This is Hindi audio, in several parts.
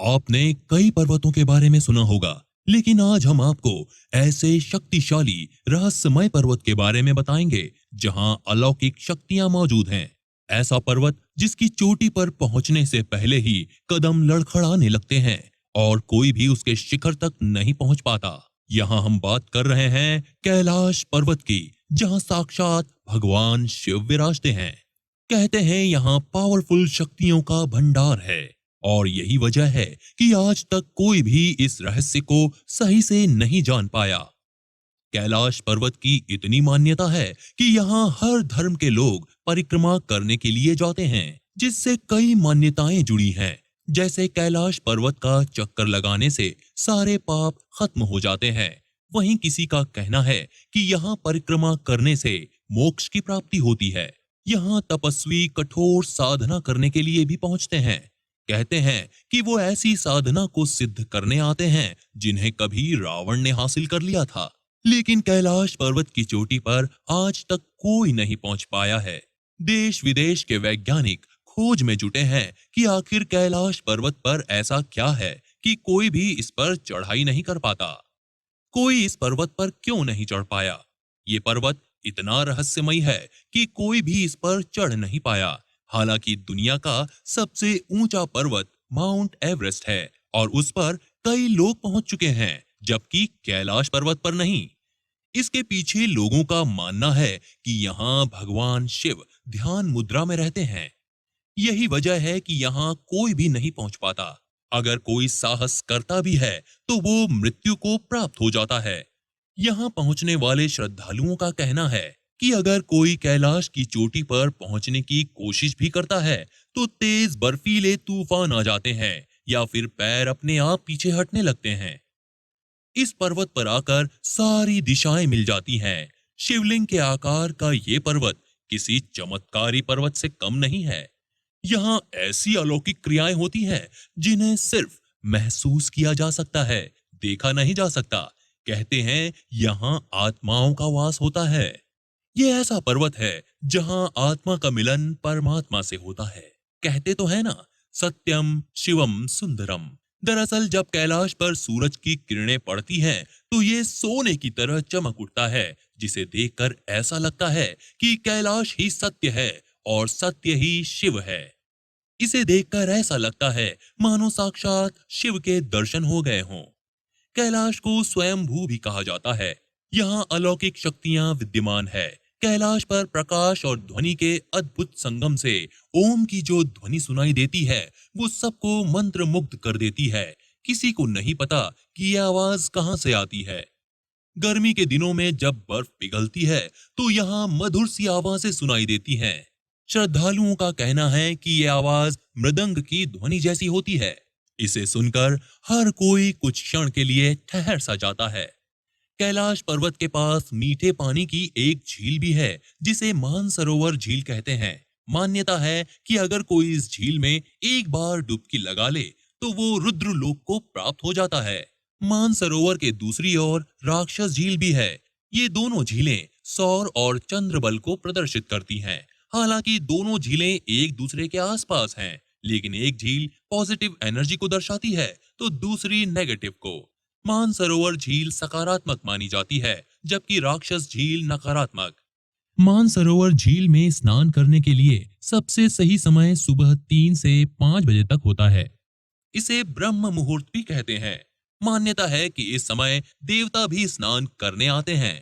आपने कई पर्वतों के बारे में सुना होगा, लेकिन आज हम आपको ऐसे शक्तिशाली रहस्यमय पर्वत के बारे में बताएंगे जहां अलौकिक शक्तियां मौजूद हैं। ऐसा पर्वत जिसकी चोटी पर पहुंचने से पहले ही कदम लड़खड़ाने लगते हैं और कोई भी उसके शिखर तक नहीं पहुंच पाता। यहाँ हम बात कर रहे हैं कैलाश पर्वत की, जहां साक्षात भगवान शिव विराजते हैं। कहते हैं यहाँ पावरफुल शक्तियों का भंडार है, और यही वजह है कि आज तक कोई भी इस रहस्य को सही से नहीं जान पाया। कैलाश पर्वत की इतनी मान्यता है कि यहाँ हर धर्म के लोग परिक्रमा करने के लिए जाते हैं, जिससे कई मान्यताएं जुड़ी हैं। जैसे कैलाश पर्वत का चक्कर लगाने से सारे पाप खत्म हो जाते हैं। वहीं किसी का कहना है कि यहाँ परिक्रमा करने से मोक्ष की प्राप्ति होती है। यहाँ तपस्वी कठोर साधना करने के लिए भी पहुंचते हैं। कहते हैं कि वो ऐसी साधना को सिद्ध करने आते हैं जिन्हें कभी रावण ने हासिल कर लिया था, लेकिन कैलाश पर्वत की चोटी पर आज तक कोई नहीं पहुंच पाया है। देश विदेश के वैज्ञानिक खोज में जुटे हैं कि आखिर कैलाश पर्वत पर ऐसा क्या है कि कोई भी इस पर चढ़ाई नहीं कर पाता। कोई इस पर्वत पर क्यों नहीं चढ़ पाया? ये पर्वत इतना रहस्यमयी है कि कोई भी इस पर चढ़ नहीं पाया। हालांकि दुनिया का सबसे ऊंचा पर्वत माउंट एवरेस्ट है और उस पर कई लोग पहुंच चुके हैं, जबकि कैलाश पर्वत पर नहीं। इसके पीछे लोगों का मानना है कि यहाँ भगवान शिव ध्यान मुद्रा में रहते हैं। यही वजह है कि यहाँ कोई भी नहीं पहुंच पाता। अगर कोई साहस करता भी है तो वो मृत्यु को प्राप्त हो जाता है। यहाँ पहुंचने वाले श्रद्धालुओं का कहना है कि अगर कोई कैलाश की चोटी पर पहुंचने की कोशिश भी करता है तो तेज बर्फीले तूफान आ जाते हैं या फिर पैर अपने आप पीछे हटने लगते हैं। इस पर्वत पर आकर सारी दिशाएं मिल जाती हैं। शिवलिंग के आकार का ये पर्वत किसी चमत्कारी पर्वत से कम नहीं है। यहाँ ऐसी अलौकिक क्रियाएं होती हैं जिन्हें सिर्फ महसूस किया जा सकता है, देखा नहीं जा सकता। कहते हैं यहाँ आत्माओं का वास होता है। ये ऐसा पर्वत है जहाँ आत्मा का मिलन परमात्मा से होता है। कहते तो है ना, सत्यम शिवम सुंदरम। दरअसल जब कैलाश पर सूरज की किरणें पड़ती हैं, तो ये सोने की तरह चमक उठता है, जिसे देखकर ऐसा लगता है कि कैलाश ही सत्य है और सत्य ही शिव है। इसे देखकर ऐसा लगता है मानो साक्षात शिव के दर्शन हो गए हों। कैलाश को स्वयंभू भी कहा जाता है। यहाँ अलौकिक शक्तियां विद्यमान है। कैलाश पर प्रकाश और ध्वनि के अद्भुत संगम से ओम की जो ध्वनि सुनाई देती है, वो सबको मंत्र मुग्ध कर देती है। किसी को नहीं पता कि यह आवाज कहाँ से आती है। गर्मी के दिनों में जब बर्फ पिघलती है तो यहाँ मधुर सी आवाजें सुनाई देती हैं। श्रद्धालुओं का कहना है कि यह आवाज मृदंग की ध्वनि जैसी होती है। इसे सुनकर हर कोई कुछ क्षण के लिए ठहर सा जाता है। कैलाश पर्वत के पास मीठे पानी की एक झील भी है, जिसे मानसरोवर झील कहते हैं। मान्यता है कि अगर कोई इस झील में एक बार डुबकी लगा ले तो वो रुद्र लोक को प्राप्त हो जाता है। मानसरोवर के दूसरी ओर राक्षस झील भी है। ये दोनों झीलें सौर और चंद्र बल को प्रदर्शित करती हैं। हालांकि दोनों झीलें एक दूसरे के आसपास हैं, लेकिन एक झील पॉजिटिव एनर्जी को दर्शाती है तो दूसरी नेगेटिव को। मानसरोवर झील सकारात्मक मानी जाती है, जबकि राक्षस झील नकारात्मक। मानसरोवर झील में स्नान करने के लिए सबसे सही समय सुबह 3 से 5 बजे तक होता है। इसे ब्रह्म मुहूर्त भी कहते हैं। मान्यता है कि इस समय देवता भी स्नान करने आते हैं।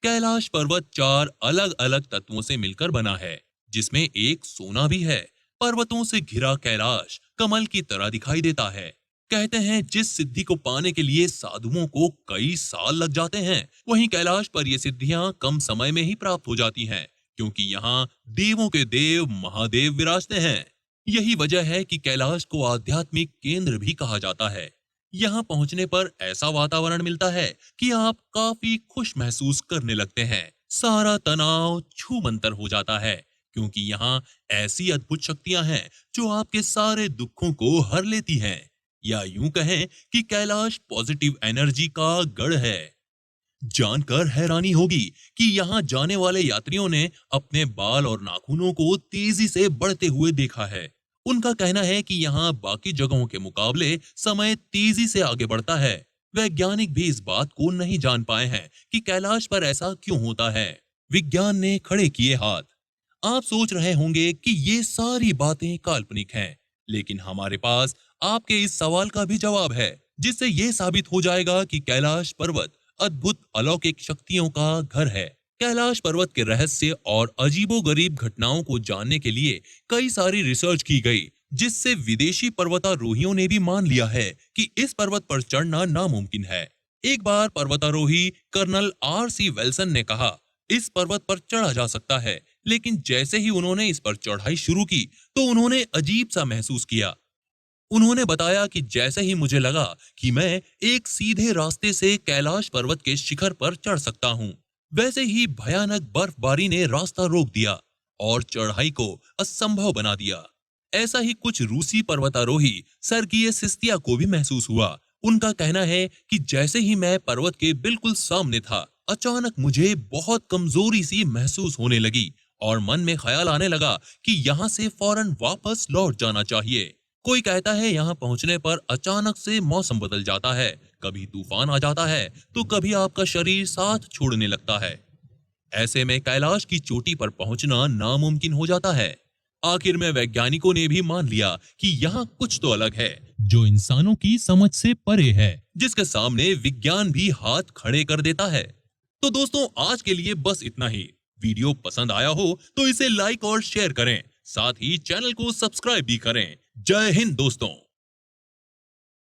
कैलाश पर्वत 4 अलग-अलग तत्वों से मिलकर बना है, जिसमें एक सोना भी है। पर्वतों से घिरा कैलाश कमल की तरह दिखाई देता है। कहते हैं जिस सिद्धि को पाने के लिए साधुओं को कई साल लग जाते हैं, वहीं कैलाश पर ये सिद्धियां कम समय में ही प्राप्त हो जाती हैं, क्योंकि यहाँ देवों के देव महादेव विराजते हैं। यही वजह है कि कैलाश को आध्यात्मिक केंद्र भी कहा जाता है। यहाँ पहुंचने पर ऐसा वातावरण मिलता है कि आप काफी खुश महसूस करने लगते हैं। सारा तनाव छूमंतर हो जाता है, क्योंकि यहाँ ऐसी अद्भुत शक्तियां हैं जो आपके सारे दुखों को हर लेती हैं। या यूं कहें कि कैलाश पॉजिटिव एनर्जी का गढ़ है। जानकर हैरानी होगी कि यहाँ जाने वाले यात्रियों ने अपने बाल और नाखूनों को तेजी से बढ़ते हुए देखा है। उनका कहना है कि यहाँ बाकी जगहों के मुकाबले समय तेजी से आगे बढ़ता है। वैज्ञानिक भी इस बात को नहीं जान पाए हैं कि कैलाश पर ऐसा क्यों होता है। विज्ञान ने खड़े किए हाथ। आप सोच रहे होंगे कि ये सारी बातें काल्पनिक हैं, लेकिन हमारे पास आपके इस सवाल का भी जवाब है, जिससे ये साबित हो जाएगा कि कैलाश पर्वत अद्भुत अलौकिक शक्तियों का घर है। कैलाश पर्वत के रहस्य और अजीबोगरीब घटनाओं को जानने के लिए कई सारी रिसर्च की गई, जिससे विदेशी पर्वतारोहियों ने भी मान लिया है कि इस पर्वत पर चढ़ना नामुमकिन है। एक बार पर्वतारोही कर्नल R.C. वेल्सन ने कहा, इस पर्वत पर चढ़ा जा सकता है, लेकिन जैसे ही उन्होंने इस पर चढ़ाई शुरू की तो उन्होंने अजीब सा महसूस किया। उन्होंने बताया कि जैसे ही मुझे लगा कि मैं एक सीधे रास्ते से कैलाश पर्वत के शिखर पर चढ़ सकता हूँ, वैसे ही भयानक बर्फबारी ने रास्ता रोक दिया और चढ़ाई को असंभव बना दिया। ऐसा ही कुछ रूसी पर्वतारोही सर्गीय सिस्तिया को भी महसूस हुआ। उनका कहना है कि जैसे ही मैं पर्वत के बिल्कुल सामने था, अचानक मुझे बहुत कमजोरी सी महसूस होने लगी और मन में ख्याल आने लगा कि यहाँ से फौरन वापस लौट जाना चाहिए। कोई कहता है यहाँ पहुंचने पर अचानक से मौसम बदल जाता है, कभी तूफान आ जाता है तो कभी आपका शरीर साथ छोड़ने लगता है। ऐसे में कैलाश की चोटी पर पहुंचना नामुमकिन हो जाता है। आखिर में वैज्ञानिकों ने भी मान लिया कि यहाँ कुछ तो अलग है, जो इंसानों की समझ से परे है, जिसके सामने विज्ञान भी हाथ खड़े कर देता है। तो दोस्तों, आज के लिए बस इतना ही। वीडियो पसंद आया हो तो इसे लाइक और शेयर करें, साथ ही चैनल को सब्सक्राइब भी करें। जय हिंद दोस्तों।